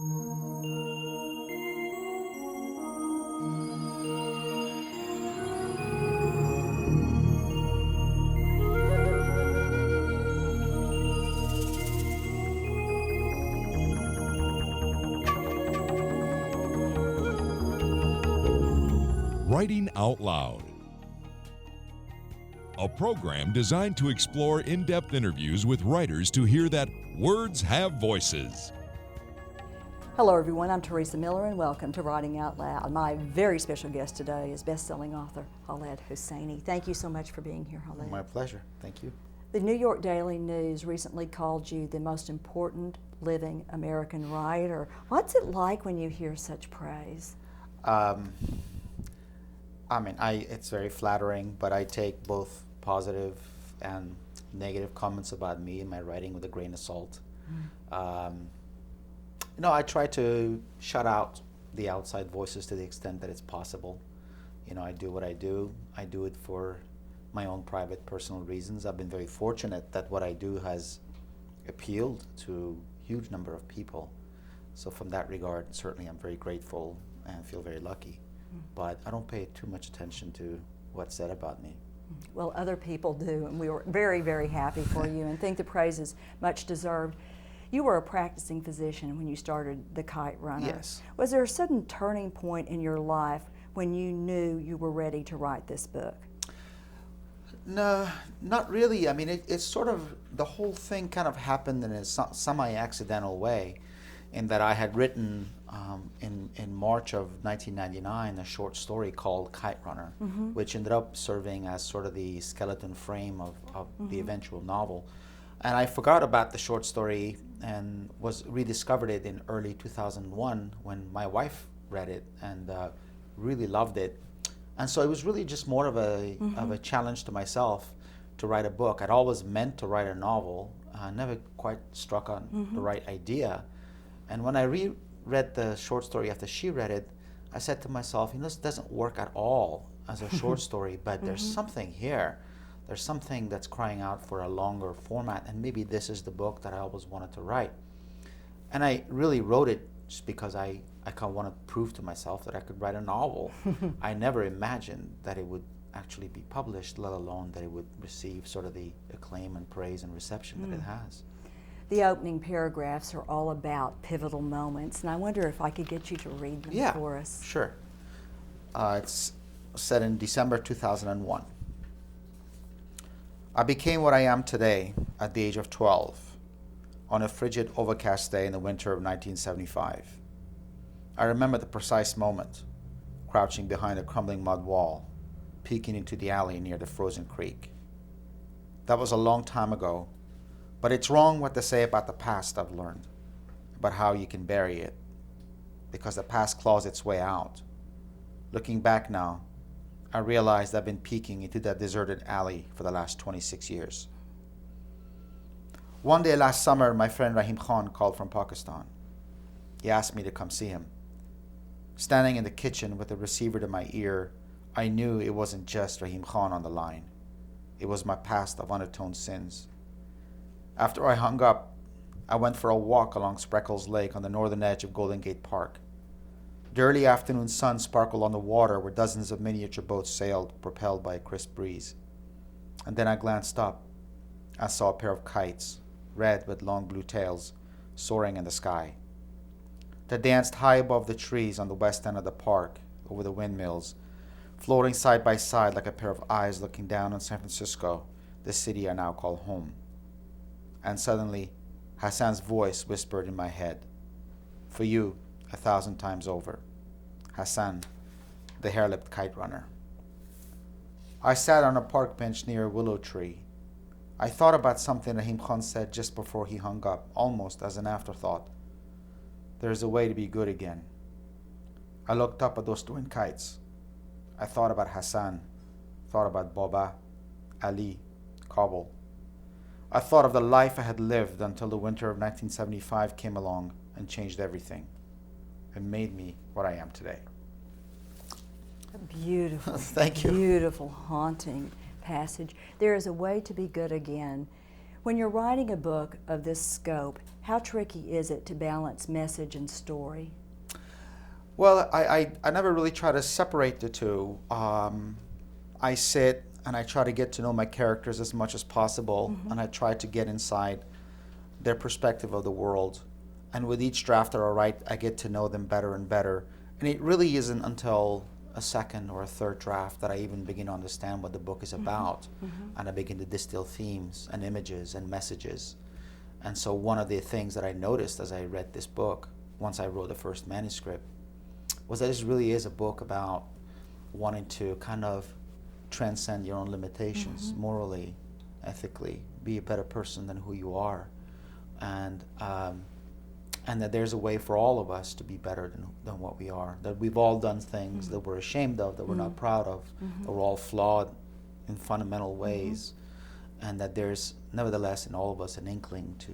Writing Out Loud, a program designed to explore in-depth interviews with writers to hear that words have voices. Hello everyone, I'm Teresa Miller and welcome to Writing Out Loud. My very special guest today is best-selling author Khaled Hosseini. Thank you so much for being here, Khaled. My pleasure, thank you. The New York Daily News recently called you the most important living American writer. What's it like when you hear such praise? It's very flattering, but I take both positive and negative comments about me and my writing with a grain of salt. I try to shut out the outside voices to the extent that it's possible. I do what I do. I do it for my own private, personal reasons. I've been very fortunate that what I do has appealed to a huge number of people. So from that regard, certainly I'm very grateful and feel very lucky. But I don't pay too much attention to what's said about me. Well, other people do, and we were very, very happy for you and think the praise is much deserved. You were a practicing physician when you started The Kite Runner. Yes. Was there a sudden turning point in your life when you knew you were ready to write this book? No, not really. I mean, it's sort of, the whole thing kind of happened in a semi-accidental way, in that I had written in March of 1999 a short story called Kite Runner, which ended up serving as sort of the skeleton frame of the eventual novel. And I forgot about the short story and rediscovered it in early 2001 when my wife read it and really loved it. And so it was really just more of a challenge to myself to write a book. I'd always meant to write a novel, never quite struck on the right idea. And when I reread the short story after she read it, I said to myself, this doesn't work at all as a short story, but there's something here. There's something that's crying out for a longer format, and maybe this is the book that I always wanted to write. And I really wrote it just because I kind of want to prove to myself that I could write a novel. I never imagined that it would actually be published, let alone that it would receive sort of the acclaim and praise and reception that it has. The opening paragraphs are all about pivotal moments, and I wonder if I could get you to read them for us. Sure. It's set in December 2001. I became what I am today at the age of 12, on a frigid, overcast day in the winter of 1975. I remember the precise moment, crouching behind a crumbling mud wall, peeking into the alley near the frozen creek. That was a long time ago, but it's wrong what they say about the past, I've learned, about how you can bury it, because the past claws its way out. Looking back now, I realized I've been peeking into that deserted alley for the last 26 years. One day last summer, my friend Rahim Khan called from Pakistan. He asked me to come see him. Standing in the kitchen with the receiver to my ear, I knew it wasn't just Rahim Khan on the line. It was my past of unatoned sins. After I hung up, I went for a walk along Spreckles Lake on the northern edge of Golden Gate Park. The early afternoon sun sparkled on the water where dozens of miniature boats sailed, propelled by a crisp breeze. And then I glanced up. I saw a pair of kites, red with long blue tails, soaring in the sky. They danced high above the trees on the west end of the park, over the windmills, floating side by side like a pair of eyes looking down on San Francisco, the city I now call home. And suddenly, Hassan's voice whispered in my head, "For you, 1,000 times over. Hassan, the hair-lipped kite runner." I sat on a park bench near a willow tree. I thought about something Rahim Khan said just before he hung up, almost as an afterthought. There is a way to be good again. I looked up at those twin kites. I thought about Hassan, thought about Baba, Ali, Kabul. I thought of the life I had lived until the winter of 1975 came along and changed everything. And made me what I am today. Beautiful. Thank you. Beautiful, haunting passage. There is a way to be good again. When you're writing a book of this scope, how tricky is it to balance message and story? Well, I never really try to separate the two. I sit and I try to get to know my characters as much as possible, and I try to get inside their perspective of the world. And with each draft that I write, I get to know them better and better. And it really isn't until a second or a third draft that I even begin to understand what the book is about. And I begin to distill themes and images and messages. And so one of the things that I noticed as I read this book, once I wrote the first manuscript, was that this really is a book about wanting to kind of transcend your own limitations morally, ethically, be a better person than who you are. And that there's a way for all of us to be better than what we are. That we've all done things that we're ashamed of, that we're not proud of, that we're all flawed in fundamental ways, and that there's nevertheless in all of us an inkling to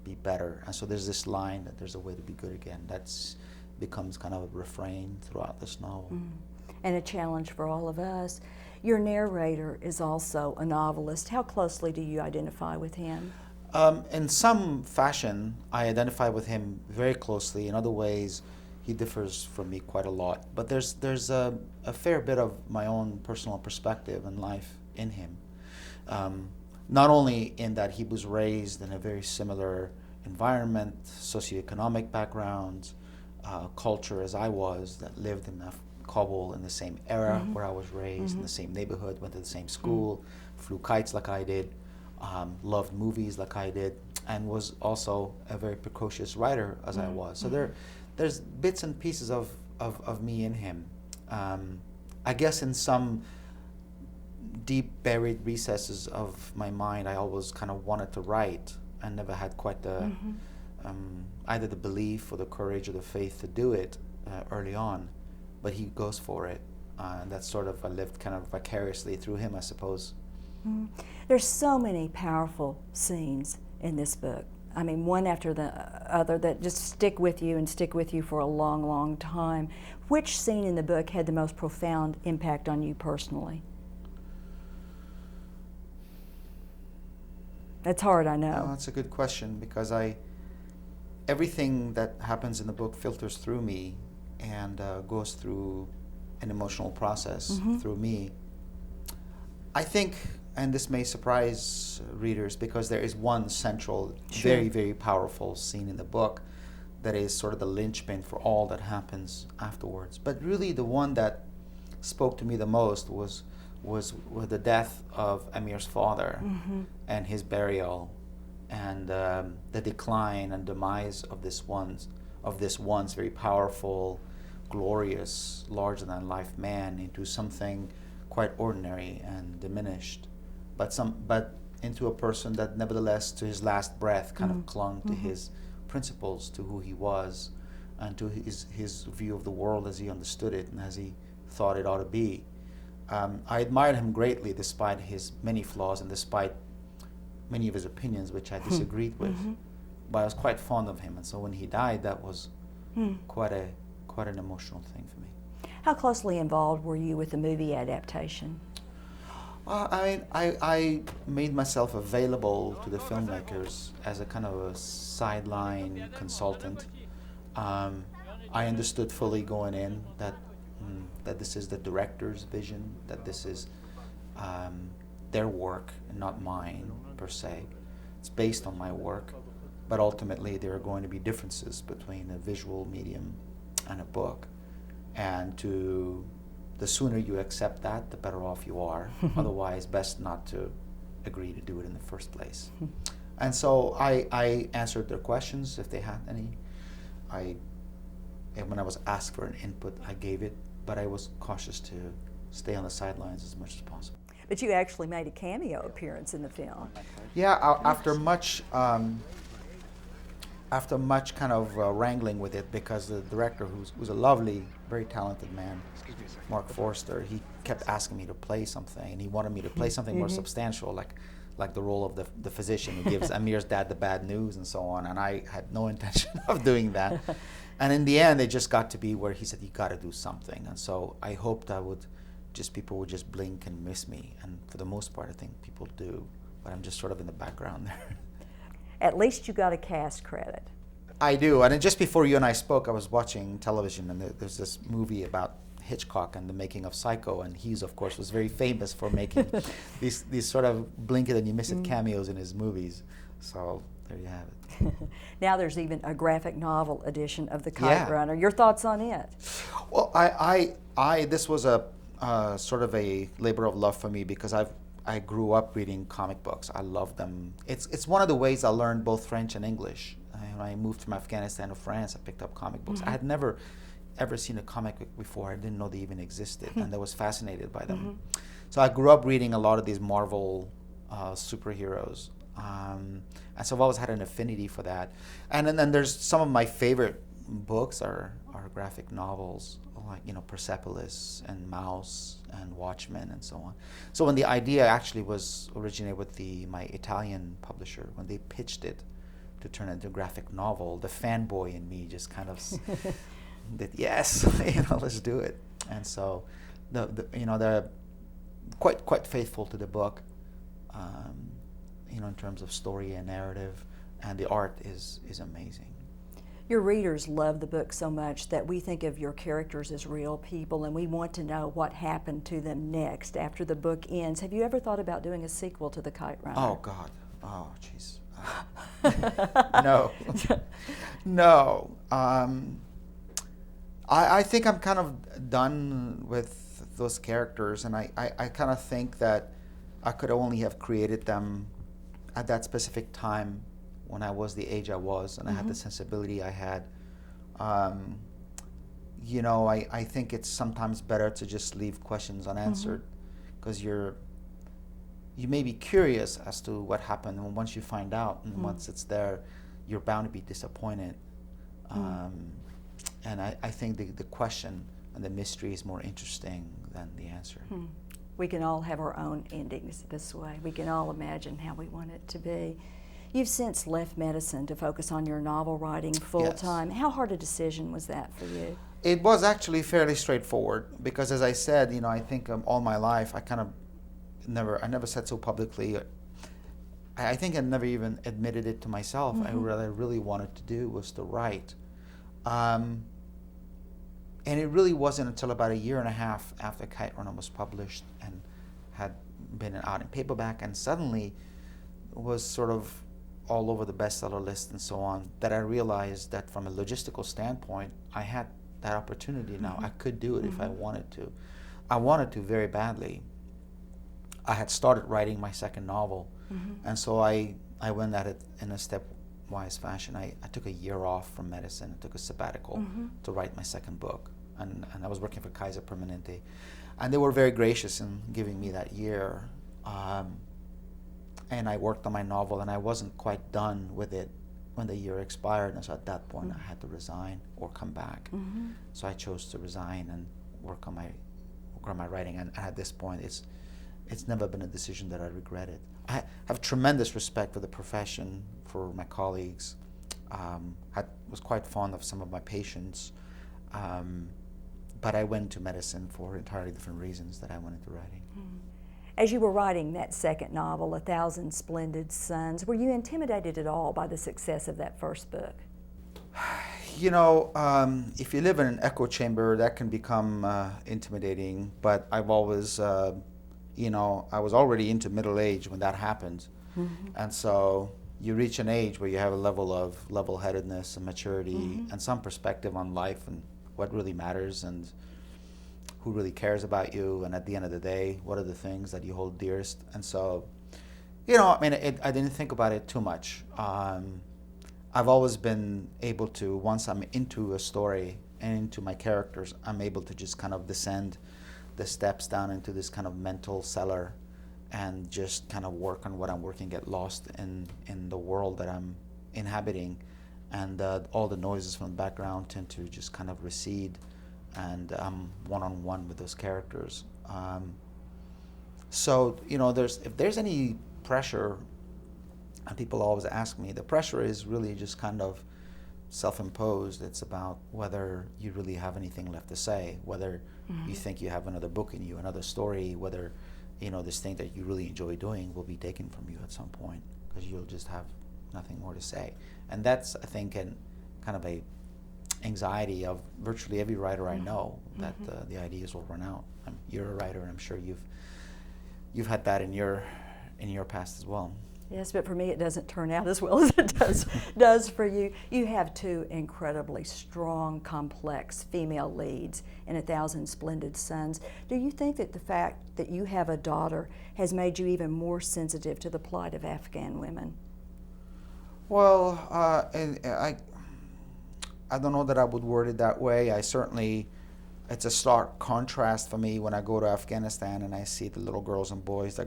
be better. And so there's this line that there's a way to be good again. That's becomes kind of a refrain throughout this novel. And a challenge for all of us. Your narrator is also a novelist. How closely do you identify with him? In some fashion, I identify with him very closely. In other ways, he differs from me quite a lot. But there's a fair bit of my own personal perspective and life in him. Not only in that he was raised in a very similar environment, socioeconomic background, culture as I was, that lived in Kabul in the same era where I was raised, in the same neighborhood, went to the same school, flew kites like I did, loved movies like I did, and was also a very precocious writer as I was. So there's bits and pieces of me in him. I guess in some deep buried recesses of my mind, I always kind of wanted to write and never had quite the either the belief or the courage or the faith to do it early on. But he goes for it, and that's sort of, I lived kind of vicariously through him, I suppose. There's so many powerful scenes in this book. I mean, one after the other that just stick with you and stick with you for a long, long time. Which scene in the book had the most profound impact on you personally? That's hard, I know. No, that's a good question, because everything that happens in the book filters through me and goes through an emotional process through me. I think, and this may surprise readers, because there is one central, very, very powerful scene in the book that is sort of the linchpin for all that happens afterwards. But really the one that spoke to me the most was the death of Amir's father and his burial, and the decline and demise of this once very powerful, glorious, larger-than-life man into something quite ordinary and diminished, but into a person that nevertheless to his last breath kind of clung to his principles, to who he was, and to his view of the world as he understood it and as he thought it ought to be. I admired him greatly despite his many flaws and despite many of his opinions which I disagreed with, but I was quite fond of him, and so when he died, that was quite an emotional thing for me. How closely involved were you with the movie adaptation? I made myself available to the filmmakers as a kind of a sideline consultant. I understood fully going in that this is the director's vision, that this is their work and not mine per se. It's based on my work, but ultimately there are going to be differences between a visual medium and a book. And the sooner you accept that, the better off you are. Otherwise, best not to agree to do it in the first place. And so I answered their questions if they had any. And when I was asked for an input, I gave it, but I was cautious to stay on the sidelines as much as possible. But you actually made a cameo appearance in the film. Yeah, after much kind of wrangling with it, because the director, who's a lovely, very talented man, Mark Forster, he kept asking me to play something, and he wanted me to play something more substantial, like the role of the physician who gives Amir's dad the bad news and so on, and I had no intention of doing that. And in the end, it just got to be where he said, you got to do something. And so I hoped people would just blink and miss me, and for the most part, I think people do. but I'm just sort of in the background there. At least you got a cast credit. I do, and then just before you and I spoke, I was watching television, and there's this movie about Hitchcock and the making of Psycho, and he's, of course, was very famous for making these sort of blink it and you miss it cameos in his movies. So there you have it. Now there's even a graphic novel edition of The Kite Runner. Your thoughts on it? Well, this was a sort of a labor of love for me because I grew up reading comic books. I love them. It's one of the ways I learned both French and English. When I moved from Afghanistan to France, I picked up comic books. I had never ever seen a comic book before. I didn't know they even existed, and I was fascinated by them. So I grew up reading a lot of these Marvel superheroes, and so I've always had an affinity for that. And then there's some of my favorite books are graphic novels, like Persepolis and Mouse and Watchmen and so on. So when the idea actually was originated with my Italian publisher, when they pitched it to turn it into a graphic novel, the fanboy in me just kind of that yes, let's do it. And so they're quite faithful to the book, in terms of story and narrative, and the art is amazing. Your readers love the book so much that we think of your characters as real people, and we want to know what happened to them next after the book ends. Have you ever thought about doing a sequel to The Kite Runner? Oh God, oh jeez. No. I think I'm kind of done with those characters, and I kind of think that I could only have created them at that specific time when I was the age I was, and I had the sensibility I had. I think it's sometimes better to just leave questions unanswered, because you may be curious as to what happened, and once you find out, and once it's there, you're bound to be disappointed. And I think the question and the mystery is more interesting than the answer. We can all have our own endings this way. We can all imagine how we want it to be. You've since left medicine to focus on your novel writing full time. How hard a decision was that for you? It was actually fairly straightforward because, as I said, I think all my life I never said so publicly. I think I never even admitted it to myself. What I really wanted to do was to write. And it really wasn't until about a year and a half after Kite Runner was published and had been out in paperback and suddenly was sort of all over the bestseller list and so on, that I realized that from a logistical standpoint, I had that opportunity now. I could do it if I wanted to. I wanted to very badly. I had started writing my second novel, and so I went at it in a stepwise fashion. I took a year off from medicine. I took a sabbatical to write my second book, and I was working for Kaiser Permanente, and they were very gracious in giving me that year. And I worked on my novel, and I wasn't quite done with it when the year expired, and so at that point I had to resign or come back. So I chose to resign and work on my writing, and at this point it's never been a decision that I regretted. I have tremendous respect for the profession, for my colleagues. I was quite fond of some of my patients, but I went to medicine for entirely different reasons that I went into writing. As you were writing that second novel, A Thousand Splendid Suns, were you intimidated at all by the success of that first book? If you live in an echo chamber, that can become intimidating, but I've always, I was already into middle age when that happened. And so you reach an age where you have a level of level-headedness and maturity and some perspective on life and what really matters and who really cares about you, and at the end of the day, what are the things that you hold dearest. And so, I didn't think about it too much. I've always been able to, once I'm into a story and into my characters, I'm able to just kind of descend the steps down into this kind of mental cellar and just kind of work on what I'm working, get lost in the world that I'm inhabiting, and all the noises from the background tend to just kind of recede, and I'm one-on-one with those characters. So, if there's any pressure, and people always ask me, the pressure is really just kind of self-imposed. It's about whether you really have anything left to say, whether you think you have another book in you, another story, whether this thing that you really enjoy doing will be taken from you at some point, because you'll just have nothing more to say. And that's, I think, kind of a anxiety of virtually every writer I know, that the ideas will run out. You're a writer, and I'm sure you've had that in your past as well. Yes, but for me it doesn't turn out as well as it does for you. You have two incredibly strong, complex female leads in 1,000 Splendid Suns. Do you think that the fact that you have a daughter has made you even more sensitive to the plight of Afghan women? Well, I don't know that I would word it that way. It's a stark contrast for me when I go to Afghanistan and I see the little girls and boys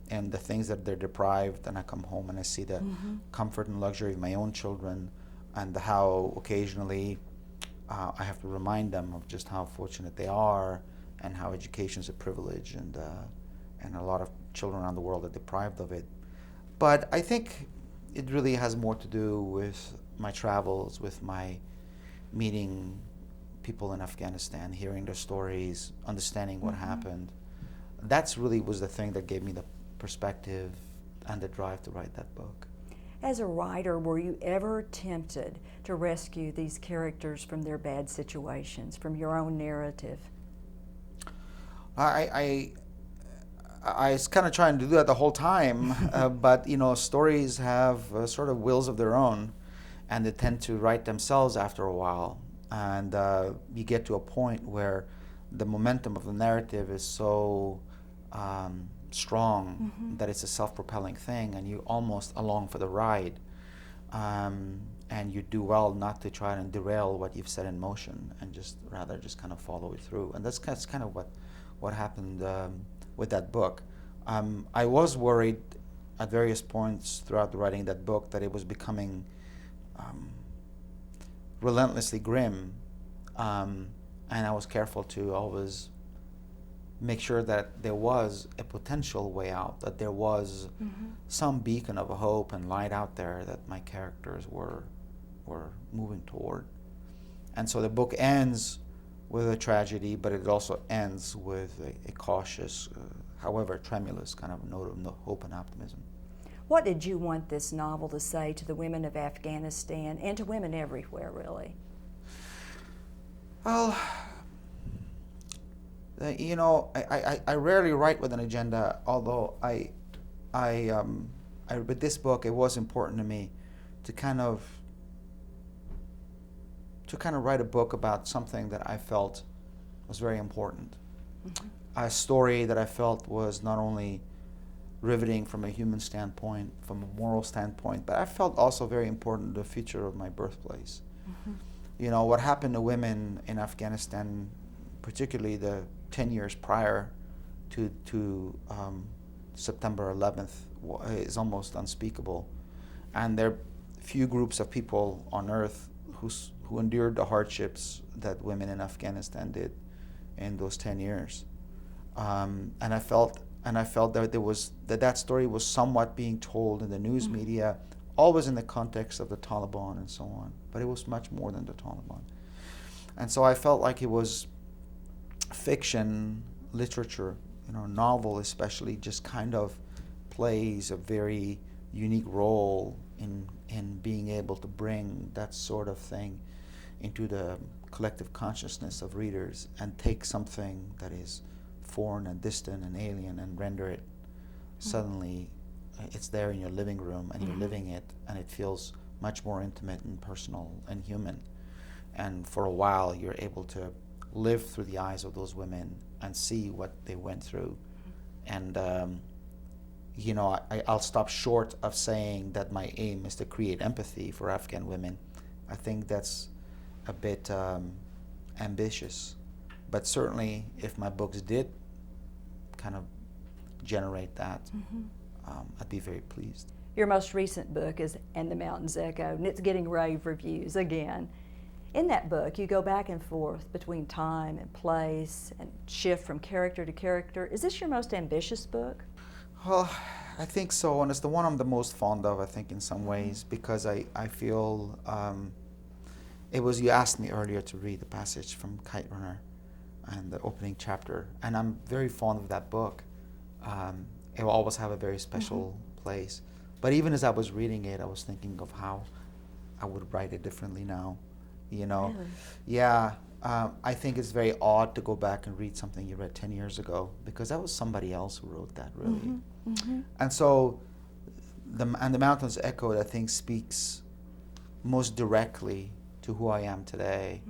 and the things that they're deprived, and I come home and I see the comfort and luxury of my own children, and how occasionally I have to remind them of just how fortunate they are, and how education is a privilege, and a lot of children around the world are deprived of it. But I think it really has more to do with my travels, with my meeting people in Afghanistan, hearing their stories, understanding what happened. That's really was the thing that gave me the perspective and the drive to write that book. As a writer, were you ever tempted to rescue these characters from their bad situations, from your own narrative? I was kind of trying to do that the whole time, but stories have sort of wills of their own, and they tend to write themselves after a while. And you get to a point where the momentum of the narrative is so strong that it's a self-propelling thing, and you're almost along for the ride. And you do well not to try and derail what you've set in motion, and rather just kind of follow it through. And that's kind of what happened with that book. I was worried at various points throughout the writing of that book that it was becoming relentlessly grim, and I was careful to always make sure that there was a potential way out, that there was some beacon of hope and light out there that my characters were moving toward. And so the book ends with a tragedy, but it also ends with a cautious, however tremulous, kind of note of hope and optimism. What did you want this novel to say to the women of Afghanistan and to women everywhere, really? Well, I rarely write with an agenda, although with this book, it was important to me to kind of write a book about something that I felt was very important. A story that I felt was not only riveting from a human standpoint, from a moral standpoint, but I felt also very important to the future of my birthplace. What happened to women in Afghanistan, particularly the 10 years prior to September 11th, is almost unspeakable. And there are few groups of people on earth who endured the hardships that women in Afghanistan did in those 10 years. And I felt that that story was somewhat being told in the news media, always in the context of the Taliban and so on, but it was much more than the Taliban. And so I felt like it was fiction, literature, novel especially, just kind of plays a very unique role in being able to bring that sort of thing into the collective consciousness of readers and take something that is foreign and distant and alien and render it suddenly it's there in your living room and you're living it, and it feels much more intimate and personal and human. And for a while you're able to live through the eyes of those women and see what they went through. And I'll stop short of saying that my aim is to create empathy for Afghan women. I think that's a bit ambitious, but certainly if my books did kind of generate that, I'd be very pleased. Your most recent book is And the Mountains Echo, and it's getting rave reviews again. In that book, you go back and forth between time and place and shift from character to character. Is this your most ambitious book? Well, I think so, and it's the one I'm the most fond of, I think, in some ways, because I feel you asked me earlier to read the passage from Kite Runner and the opening chapter, and I'm very fond of that book it will always have a very special place. But even as I was reading it, I was thinking of how I would write it differently now. You know, Really? yeah. I think it's very odd to go back and read something you read 10 years ago, because that was somebody else who wrote that, really. And so, the Mountains Echoed, I think, speaks most directly to who I am today,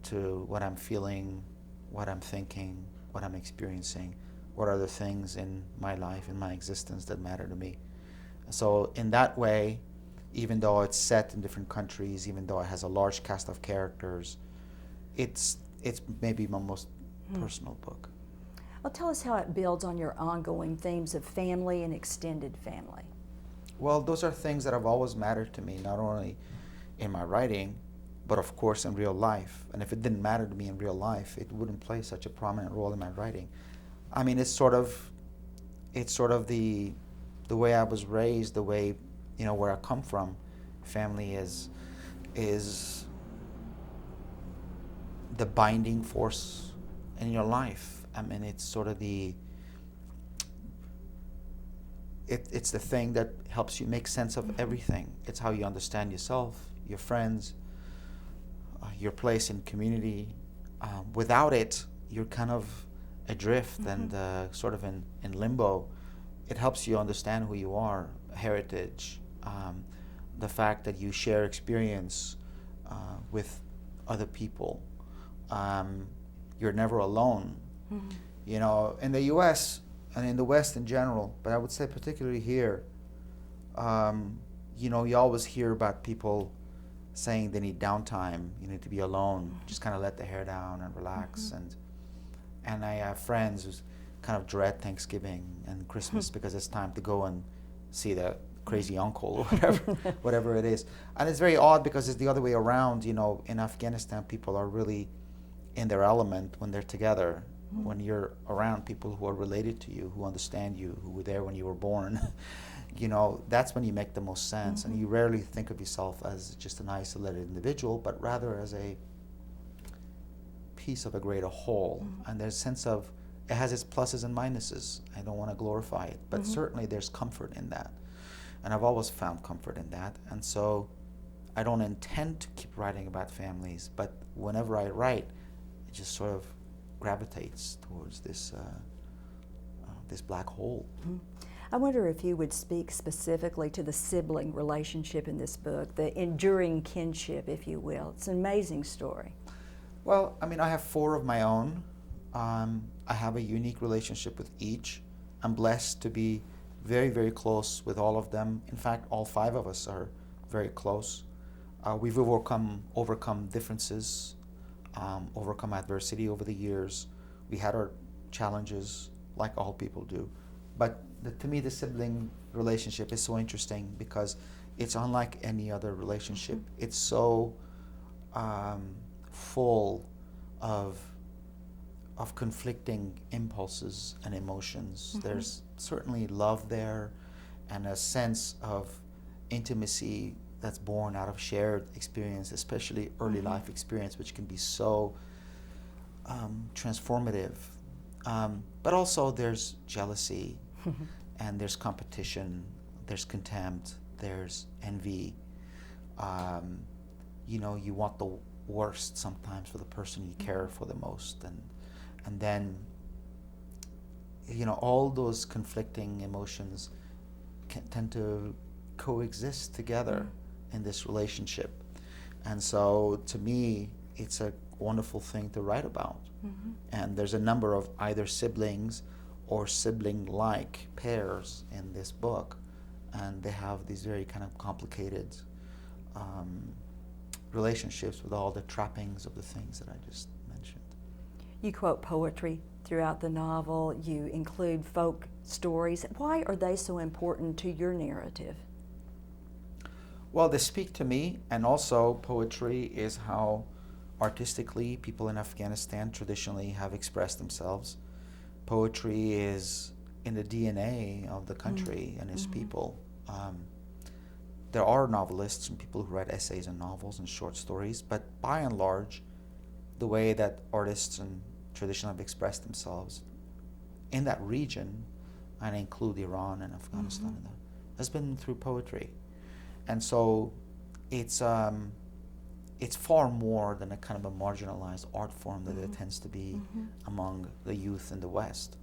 to what I'm feeling, what I'm thinking, what I'm experiencing, what are the things in my life, in my existence that matter to me. So in that way, even though it's set in different countries, even though it has a large cast of characters, it's maybe my most personal book. Well, tell us how it builds on your ongoing themes of family and extended family. Well, those are things that have always mattered to me, not only in my writing, but of course in real life. And if it didn't matter to me in real life, it wouldn't play such a prominent role in my writing. I mean, it's sort of the way I was raised, the way, you know, where I come from. Family is the binding force in your life. I mean, it's sort of it's the thing that helps you make sense of everything. It's how you understand yourself, your friends, your place in community. Without it, you're kind of adrift and sort of in limbo. It helps you understand who you are, heritage, the fact that you share experience with other people. You're never alone. You know, in the U.S. and in the West in general, but I would say particularly here, you know, you always hear about people saying they need downtime, you need to be alone, just kind of let the hair down and relax. And I have friends who kind of dread Thanksgiving and Christmas because it's time to go and see the crazy uncle or whatever it is. And it's very odd because it's the other way around. You know, in Afghanistan, people are really in their element when they're together. When you're around people who are related to you, who understand you, who were there when you were born, you know, that's when you make the most sense. And you rarely think of yourself as just an isolated individual, but rather as a piece of a greater whole. And there's a sense of, it has its pluses and minuses. I don't want to glorify it, but certainly there's comfort in that. And I've always found comfort in that. And so I don't intend to keep writing about families, but whenever I write, it just sort of gravitates towards this black hole. I wonder if you would speak specifically to the sibling relationship in this book, the enduring kinship, if you will. It's an amazing story. Well, I mean, I have 4 of my own. I have a unique relationship with each. I'm blessed to be very, very close with all of them. In fact, all 5 of us are very close. We've overcome differences, overcome adversity over the years. We had our challenges, like all people do. But to me, the sibling relationship is so interesting because it's unlike any other relationship. It's so full of conflicting impulses and emotions. There's certainly love there and a sense of intimacy that's born out of shared experience, especially early life experience, which can be so transformative. But also there's jealousy and there's competition, there's contempt, there's envy. You know, you want the worst sometimes for the person you care for the most. And then, you know, all those conflicting emotions can tend to coexist together in this relationship. And so to me, it's a wonderful thing to write about. And there's a number of either siblings or sibling-like pairs in this book. And they have these very kind of complicated relationships with all the trappings of the things that I just mentioned. You quote poetry throughout the novel. You include folk stories. Why are they so important to your narrative? Well, they speak to me, and also poetry is how artistically people in Afghanistan traditionally have expressed themselves. Poetry is in the DNA of the country and its people. There are novelists and people who write essays and novels and short stories, but by and large, the way that artists and tradition have expressed themselves in that region and include Iran and Afghanistan in that, has been through poetry. And so it's far more than a kind of a marginalized art form that it tends to be among the youth in the West.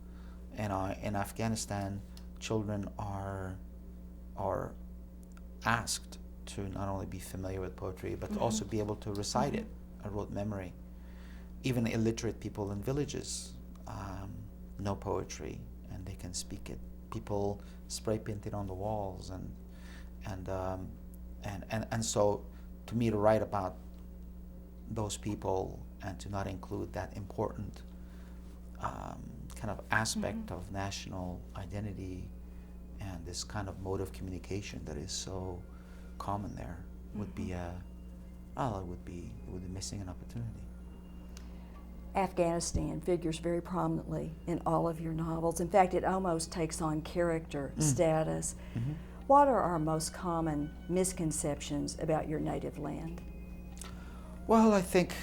And in Afghanistan, children are asked to not only be familiar with poetry, but to also be able to recite it, a rote memory. Even illiterate people in villages know poetry, and they can speak it. People spray paint it on the walls, and so to me, to write about those people and to not include that important kind of aspect of national identity and this kind of mode of communication that is so common there would be it would be missing an opportunity. Afghanistan figures very prominently in all of your novels. In fact, it almost takes on character status. What are our most common misconceptions about your native land? Well, I think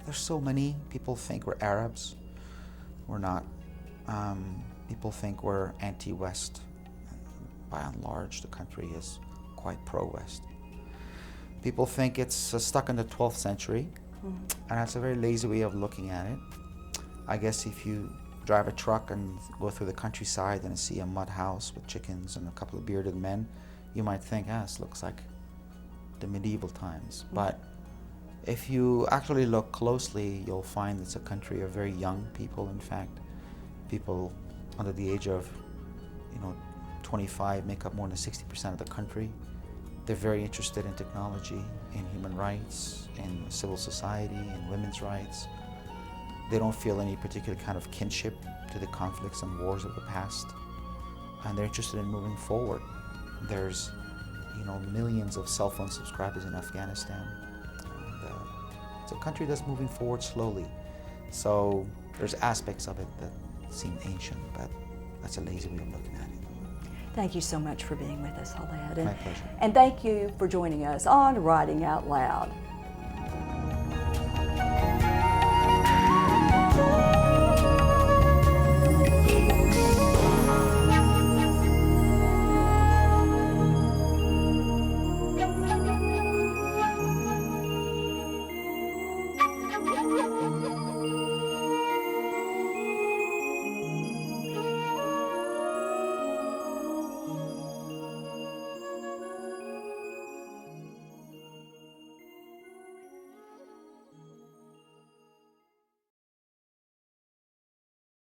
there's so many. People think we're Arabs. We're not. People think we're anti-West. By and large, the country is quite pro-West. People think it's stuck in the 12th century, and that's a very lazy way of looking at it. I guess if you drive a truck and go through the countryside and see a mud house with chickens and a couple of bearded men, you might think, this looks like the medieval times. But if you actually look closely, you'll find it's a country of very young people. In fact, people under the age of 25 make up more than 60% of the country. They're very interested in technology, in human rights, in civil society, in women's rights. They don't feel any particular kind of kinship to the conflicts and wars of the past, and they're interested in moving forward. There's, millions of cell phone subscribers in Afghanistan. And, it's a country that's moving forward slowly. So there's aspects of it that seem ancient, but that's a lazy way of looking at it. Thank you so much for being with us, Khaled. My pleasure. And thank you for joining us on Writing Out Loud.